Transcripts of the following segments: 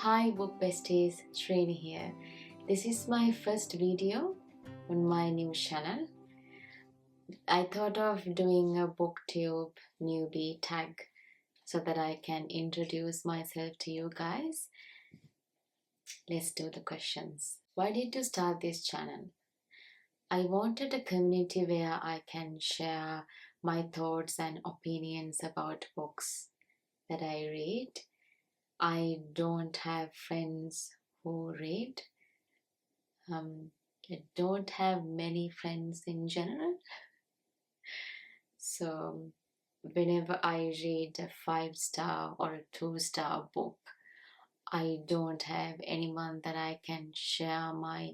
Hi book besties, Shreeni here. This is my first video on my new channel. I thought of doing a booktube newbie tag so that I can introduce myself to you guys. Let's do the questions. Why did you start this channel? I wanted a community where I can share my thoughts and opinions about books that I read. I don't have friends who read. I don't have many friends in general. So whenever I read a 5-star or a 2-star book, I don't have anyone that I can share my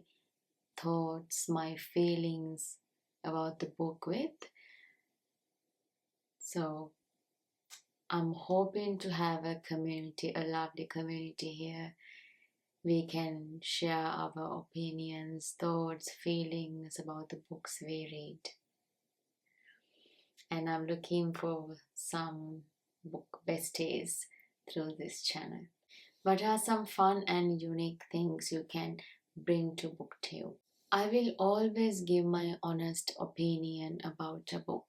thoughts, my feelings about the book with. So I'm hoping to have a community, a lovely community here. We can share our opinions, thoughts, feelings about the books we read. And I'm looking for some book besties through this channel. What are some fun and unique things you can bring to booktube? I will always give my honest opinion about a book.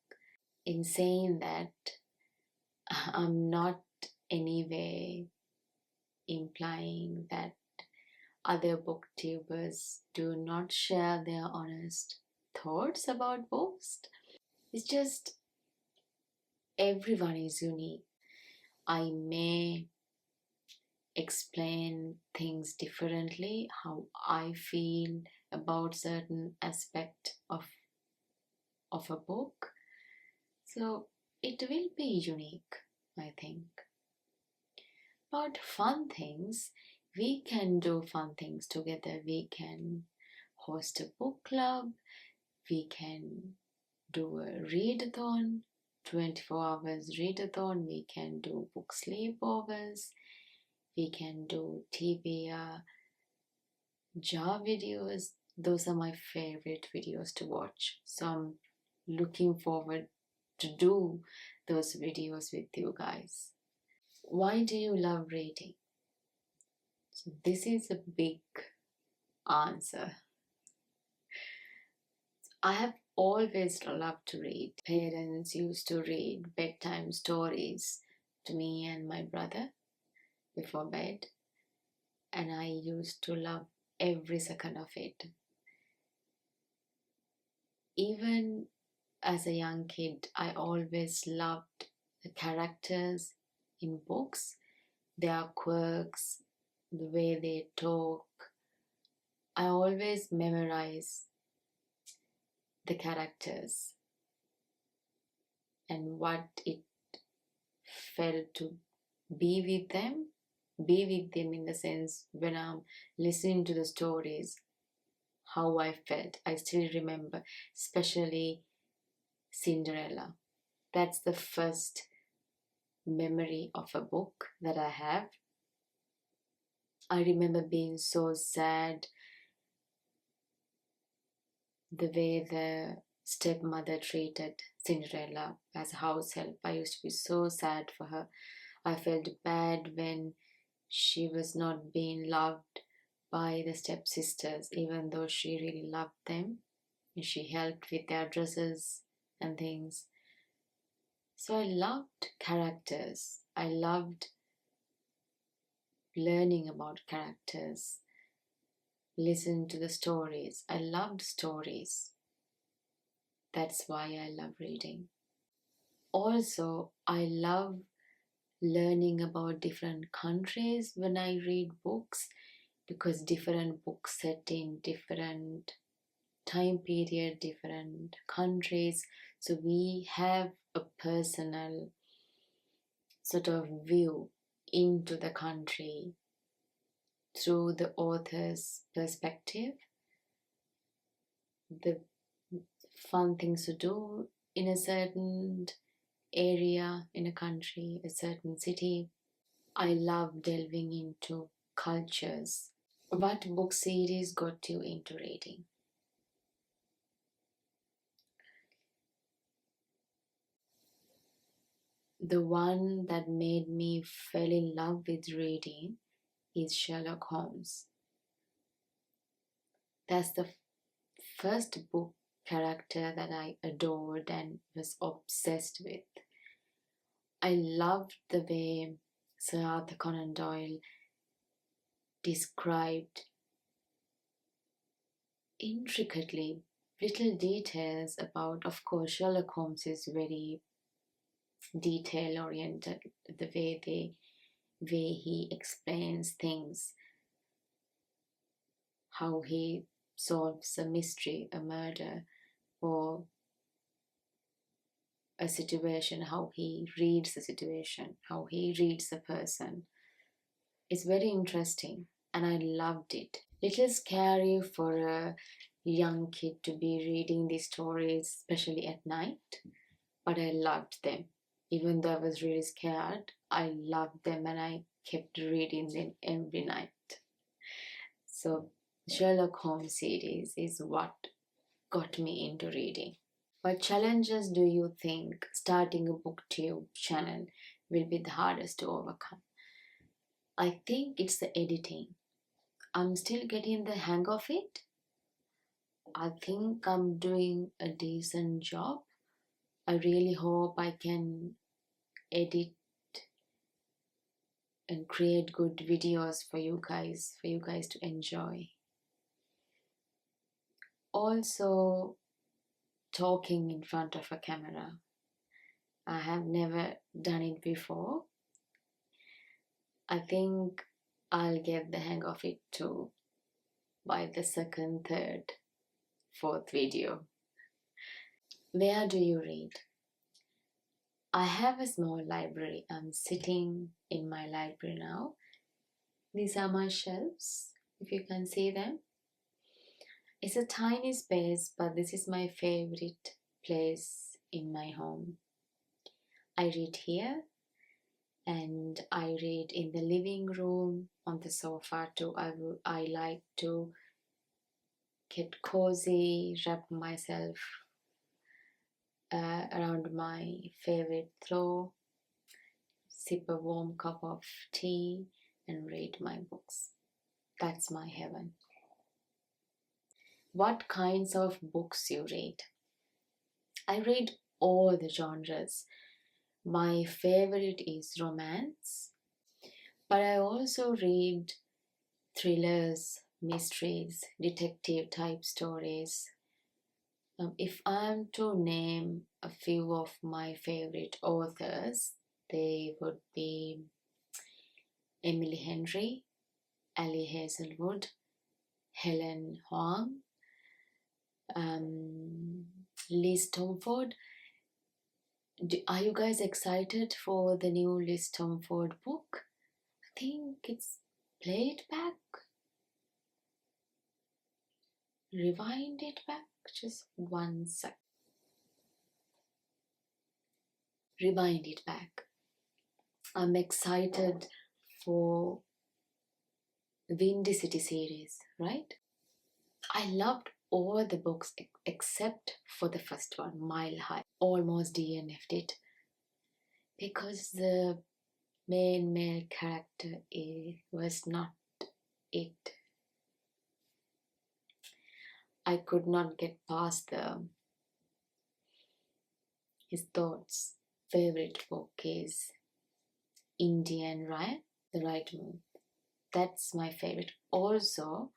In saying that, I'm not anyway implying that other booktubers do not share their honest thoughts about books. It's just everyone is unique. I may explain things differently, how I feel about certain aspect of a book. So it will be unique, I think. About fun things, we can do fun things together. We can host a book club. We can do a readathon, 24 hours readathon. We can do book sleepovers. We can do TBR jar videos. Those are my favorite videos to watch. So I'm looking forward to do those videos with you guys. Why do you love reading? So this is a big answer. I have always loved to read. Parents used to read bedtime stories to me and my brother before bed, and I used to love every second of it. Even as a young kid, I always loved the characters in books, their quirks, the way they talk. I always memorize the characters and what it felt to be with them in the sense when I'm listening to the stories, how I felt. I still remember, especially Cinderella. That's the first memory of a book that I have. I remember being so sad the way the stepmother treated Cinderella as a house help. I used to be so sad for her. I felt bad when she was not being loved by the stepsisters, even though she really loved them. She helped with their dresses and things. So I loved characters. I loved learning about characters, listen to the stories. I loved stories. That's why I love reading. Also, I love learning about different countries when I read books, because different books set in different time period, different countries. So we have a personal sort of view into the country through the author's perspective. The fun things to do in a certain area, in a country, a certain city. I love delving into cultures. What book series got you into reading? The one that made me fall in love with reading is Sherlock Holmes. That's the first book character that I adored and was obsessed with. I loved the way Sir Arthur Conan Doyle described intricately little details about, of course, Sherlock Holmes is very detail oriented, the way he explains things, how he solves a mystery, a murder, or a situation, how he reads the situation, how he reads the person. It's very interesting and I loved it. Little scary for a young kid to be reading these stories, especially at night, but I loved them. Even though I was really scared, I loved them and I kept reading them every night. So Sherlock Holmes series is what got me into reading. What challenges do you think starting a booktube channel will be the hardest to overcome? I think it's the editing. I'm still getting the hang of it. I think I'm doing a decent job. I really hope I can edit and create good videos for you guys to enjoy. Also, talking in front of a camera. I have never done it before. I think I'll get the hang of it too by the second, third, fourth video. Where do you read? I have a small library. I'm sitting in my library now. These are my shelves, if you can see them. It's a tiny space, but this is my favorite place in my home. I read here and I read in the living room, on the sofa too. I like to get cozy, wrap myself around my favorite throw, sip a warm cup of tea and read my books. That's my heaven. What kinds of books you read? I read all the genres. My favorite is romance, but I also read thrillers, mysteries, detective type stories. If I'm to name a few of my favorite authors, they would be Emily Henry, Ali Hazelwood, Helen Hoang, Liz Tomford. Are you guys excited for the new Liz Tomford book? I think it's Play It Back. Rewind it back. Just 1 sec. Rewind it back. I'm excited for the Windy City series, right? I loved all the books except for the first one, Mile High. Almost DNF'd it because the main male character was not it. I could not get past his thoughts. Favorite book is Indian Ryan, The Right Move. That's my favorite. Also,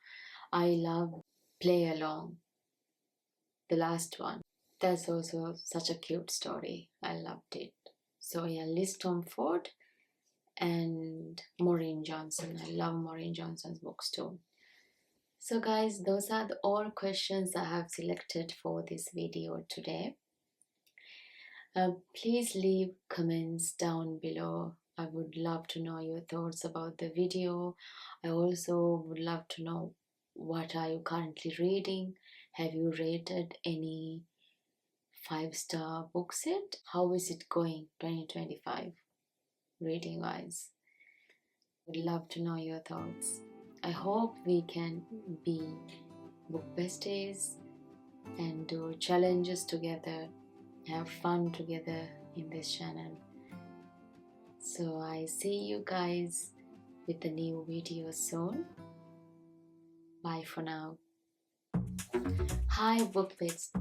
I love Play Along, the last one. That's also such a cute story. I loved it. So yeah, Liz Tomford and Maureen Johnson. I love Maureen Johnson's books too. So guys, those are all questions I have selected for this video today. Please leave comments down below. I would love to know your thoughts about the video. I also would love to know, what are you currently reading? Have you rated any 5-star books yet? How is it going 2025 reading wise? Would love to know your thoughts. I hope we can be book besties and do challenges together, have fun together in this channel. So I see you guys with a new video soon. Bye for now. Hi, book bits.